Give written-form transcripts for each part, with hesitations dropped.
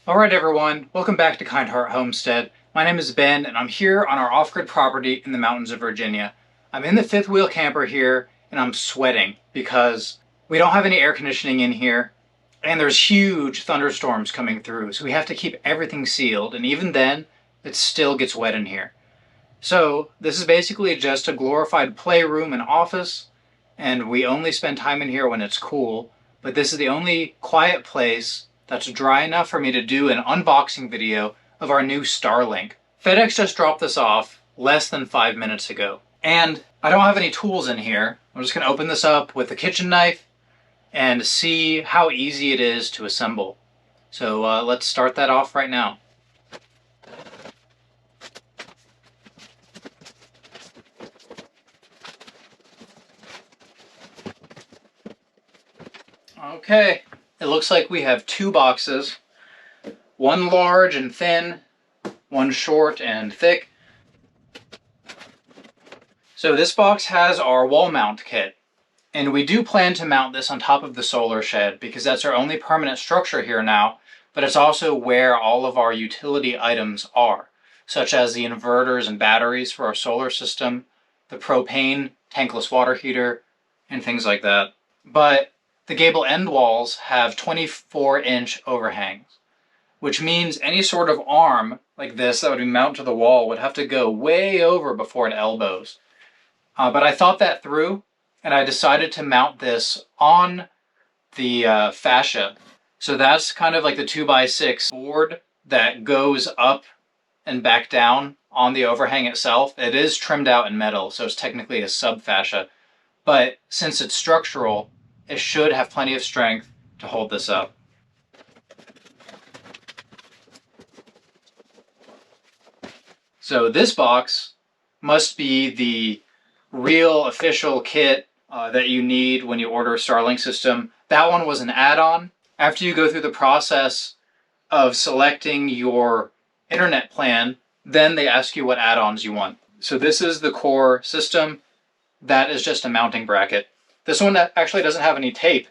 Alright everyone, welcome back to Kind Heart Homestead. My name is Ben and I'm here on our off-grid property in the mountains of Virginia. I'm in the fifth wheel camper here and I'm sweating because we don't have any air conditioning in here and there's huge thunderstorms coming through, so we have to keep everything sealed, and even then it still gets wet in here. So this is basically just a glorified playroom and office, and we only spend time in here when it's cool, but this is the only quiet place that's dry enough for me to do an unboxing video of our new Starlink. FedEx just dropped this off less than 5 minutes ago. And I don't have any tools in here. I'm just going to open this up with a kitchen knife and see how easy it is to assemble. So let's start that off right now. Okay, it looks like we have two boxes. One large and thin, one short and thick. So this box has our wall mount kit. And we do plan to mount this on top of the solar shed because that's our only permanent structure here now, but it's also where all of our utility items are, such as the inverters and batteries for our solar system, the propane tankless water heater, and things like that. But the gable end walls have 24-inch overhangs, which means any sort of arm like this that would be mounted to the wall would have to go way over before it elbows. But I thought that through, and I decided to mount this on the fascia. So that's kind of like the 2x6 board that goes up and back down on the overhang itself. It is trimmed out in metal, so it's technically a sub-fascia. But since it's structural, it should have plenty of strength to hold this up. So this box must be the real official kit that you need when you order a Starlink system. That one was an add-on. After you go through the process of selecting your internet plan, then they ask you what add-ons you want. So this is the core system. That is just a mounting bracket. This one actually doesn't have any tape.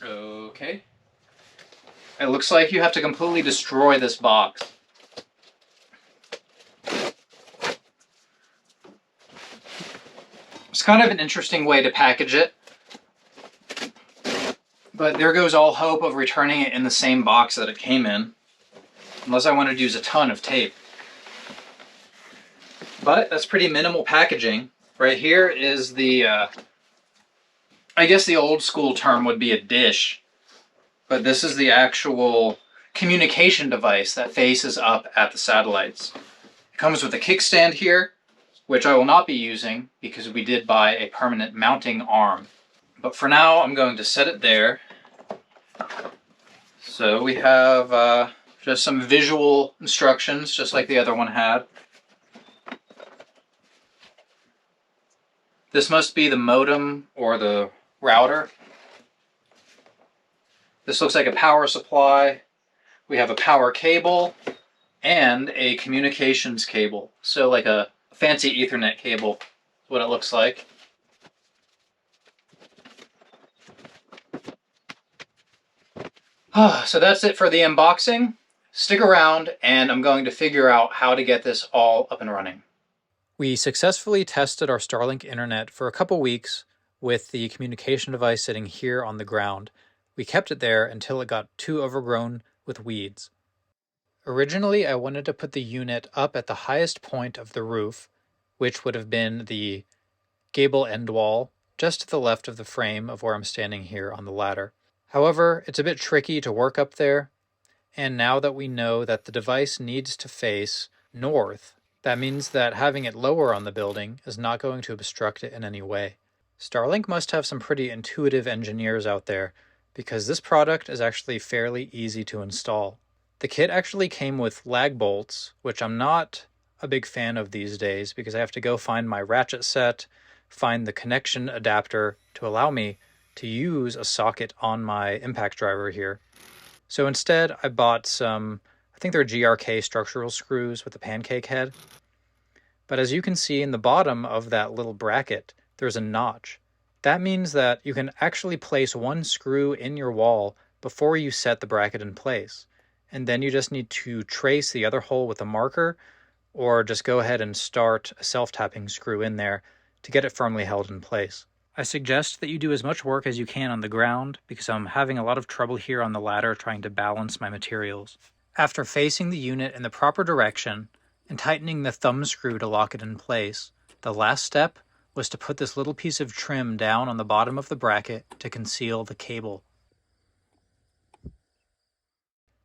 Okay. It looks like you have to completely destroy this box. It's kind of an interesting way to package it, but there goes all hope of returning it in the same box that it came in, unless I wanted to use a ton of tape. But that's pretty minimal packaging. Right here is the, I guess the old school term would be a dish, but this is the actual communication device that faces up at the satellites. It comes with a kickstand here, which I will not be using because we did buy a permanent mounting arm. But for now, I'm going to set it there. So we have just some visual instructions, just like the other one had. This must be the modem or the router. This looks like a power supply. We have a power cable and a communications cable. So like a fancy Ethernet cable is what it looks like. So that's it for the unboxing. Stick around and I'm going to figure out how to get this all up and running. We successfully tested our Starlink internet for a couple weeks with the communication device sitting here on the ground. We kept it there until it got too overgrown with weeds. Originally, I wanted to put the unit up at the highest point of the roof, which would have been the gable end wall, just to the left of the frame of where I'm standing here on the ladder. However, it's a bit tricky to work up there, and now that we know that the device needs to face north, that means that having it lower on the building is not going to obstruct it in any way. Starlink must have some pretty intuitive engineers out there, because this product is actually fairly easy to install. The kit actually came with lag bolts, which I'm not a big fan of these days because I have to go find my ratchet set, find the connection adapter to allow me to use a socket on my impact driver here. So instead, I bought some, I think they're GRK structural screws with a pancake head. But as you can see in the bottom of that little bracket, there's a notch. That means that you can actually place one screw in your wall before you set the bracket in place. And then you just need to trace the other hole with a marker, or just go ahead and start a self-tapping screw in there to get it firmly held in place. I suggest that you do as much work as you can on the ground because I'm having a lot of trouble here on the ladder trying to balance my materials. After facing the unit in the proper direction and tightening the thumb screw to lock it in place, the last step was to put this little piece of trim down on the bottom of the bracket to conceal the cable.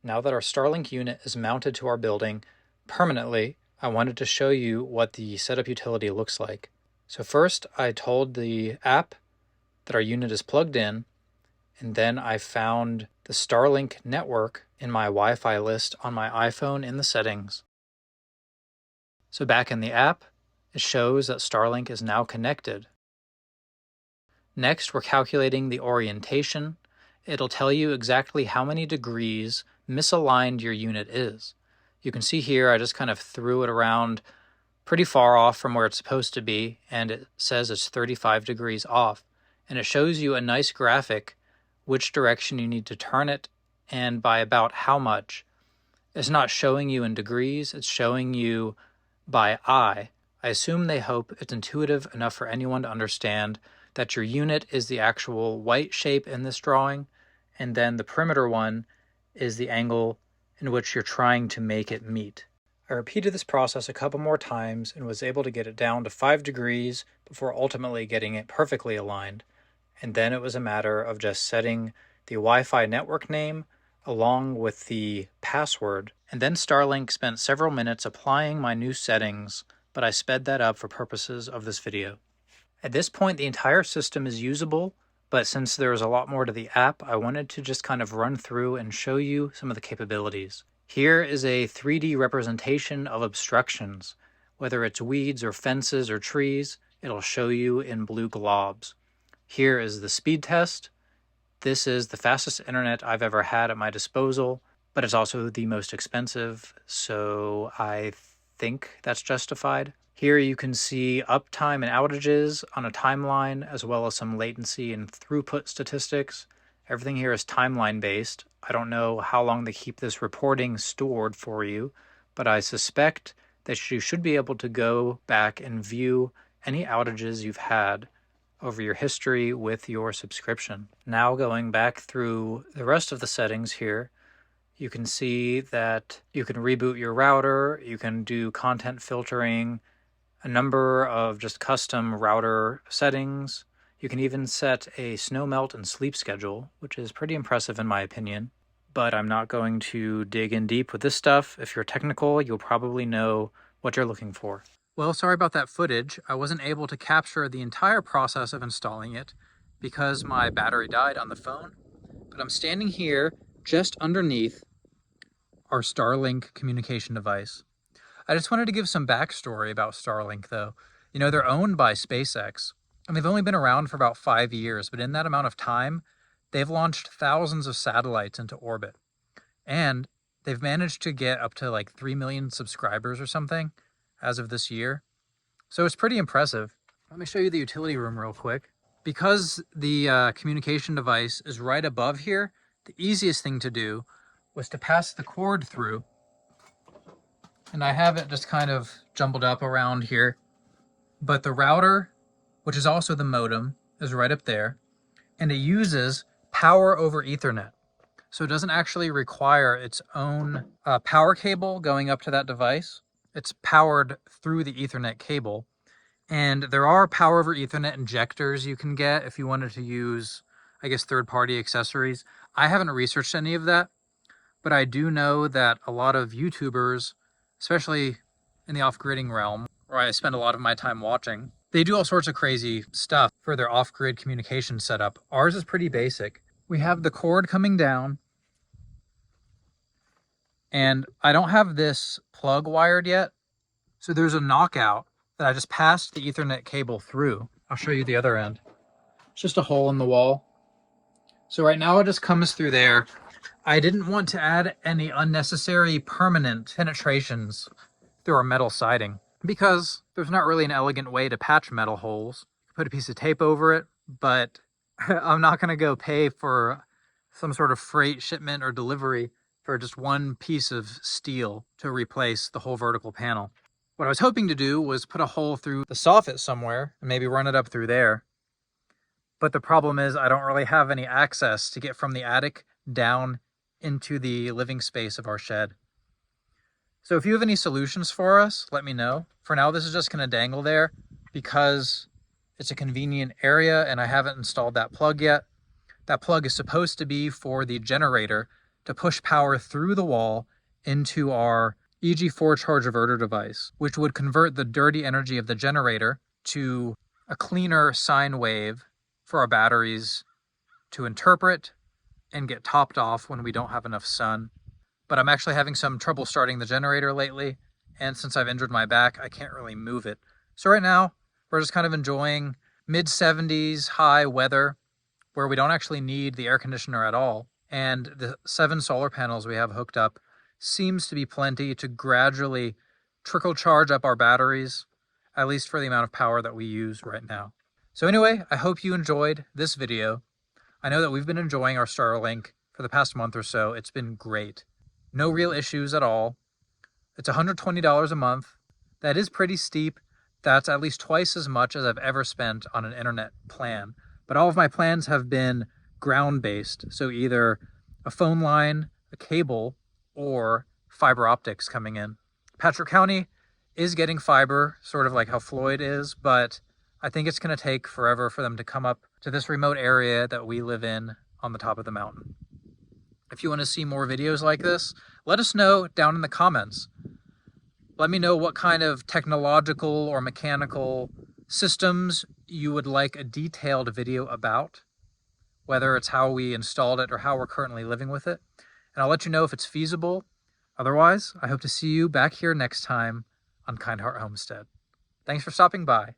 Now that our Starlink unit is mounted to our building permanently, I wanted to show you what the setup utility looks like. So first, I told the app that our unit is plugged in, and then I found the Starlink network in my Wi-Fi list on my iPhone in the settings. So back in the app, it shows that Starlink is now connected. Next, we're calculating the orientation. It'll tell you exactly how many degrees misaligned your unit is. You can see here I just kind of threw it around pretty far off from where it's supposed to be, and it says it's 35 degrees off. And it shows you a nice graphic which direction you need to turn it and by about how much. It's not showing you in degrees, it's showing you by eye. I assume they hope it's intuitive enough for anyone to understand that your unit is the actual white shape in this drawing, and then the perimeter one is the angle in which you're trying to make it meet. I repeated this process a couple more times and was able to get it down to 5 degrees before ultimately getting it perfectly aligned. And then it was a matter of just setting the Wi-Fi network name along with the password. And then Starlink spent several minutes applying my new settings, but I sped that up for purposes of this video. At this point, the entire system is usable, but since there is a lot more to the app, I wanted to just kind of run through and show you some of the capabilities. Here is a 3D representation of obstructions. Whether it's weeds or fences or trees, it'll show you in blue globs. Here is the speed test. This is the fastest internet I've ever had at my disposal, but it's also the most expensive, so I think that's justified. Here you can see uptime and outages on a timeline, as well as some latency and throughput statistics. Everything here is timeline based. I don't know how long they keep this reporting stored for you, but I suspect that you should be able to go back and view any outages you've had over your history with your subscription. Now going back through the rest of the settings here, you can see that you can reboot your router, you can do content filtering, a number of just custom router settings. You can even set a snow melt and sleep schedule, which is pretty impressive in my opinion. But I'm not going to dig in deep with this stuff. If you're technical, you'll probably know what you're looking for. Well, sorry about that footage. I wasn't able to capture the entire process of installing it because my battery died on the phone. But I'm standing here just underneath our Starlink communication device. I just wanted to give some backstory about Starlink though. You know, they're owned by SpaceX, and they've only been around for about 5 years, but in that amount of time, they've launched thousands of satellites into orbit. And they've managed to get up to like 3 million subscribers or something as of this year. So it's pretty impressive. Let me show you the utility room real quick. Because the communication device is right above here, the easiest thing to do was to pass the cord through. And I have it just kind of jumbled up around here. But the router, which is also the modem, is right up there. And it uses power over Ethernet. So it doesn't actually require its own power cable going up to that device. It's powered through the Ethernet cable. And there are power over Ethernet injectors you can get if you wanted to use, I guess, third-party accessories. I haven't researched any of that, but I do know that a lot of YouTubers, especially in the off-gridding realm, where I spend a lot of my time watching, they do all sorts of crazy stuff for their off-grid communication setup. Ours is pretty basic. We have the cord coming down, and I don't have this plug wired yet, so there's a knockout that I just passed the Ethernet cable through. I'll show you the other end. It's just a hole in the wall. So right now it just comes through there. I didn't want to add any unnecessary permanent penetrations through our metal siding because there's not really an elegant way to patch metal holes. Put a piece of tape over it, but I'm not going to go pay for some sort of freight shipment or delivery for just one piece of steel to replace the whole vertical panel. What I was hoping to do was put a hole through the soffit somewhere and maybe run it up through there. But the problem is I don't really have any access to get from the attic down into the living space of our shed. So if you have any solutions for us, let me know. For now, this is just going to dangle there because it's a convenient area and I haven't installed that plug yet. That plug is supposed to be for the generator to push power through the wall into our EG4 charge averter device, which would convert the dirty energy of the generator to a cleaner sine wave for our batteries to interpret and get topped off when we don't have enough sun. But I'm actually having some trouble starting the generator lately, and since I've injured my back, I can't really move it. So right now, we're just kind of enjoying mid-70s high weather where we don't actually need the air conditioner at all, and the 7 solar panels we have hooked up seems to be plenty to gradually trickle charge up our batteries, at least for the amount of power that we use right now. So anyway, I hope you enjoyed this video. I know that we've been enjoying our Starlink for the past month or so. It's been great. No real issues at all. It's $120 a month. That is pretty steep. That's at least twice as much as I've ever spent on an internet plan. But all of my plans have been ground-based, so either a phone line, a cable, or fiber optics coming in. Patrick County is getting fiber, sort of like how Floyd is, but I think it's going to take forever for them to come up to this remote area that we live in on the top of the mountain. If you want to see more videos like this, let us know down in the comments. Let me know what kind of technological or mechanical systems you would like a detailed video about, whether it's how we installed it or how we're currently living with it. And I'll let you know if it's feasible. Otherwise, I hope to see you back here next time on Kind Heart Homestead. Thanks for stopping by.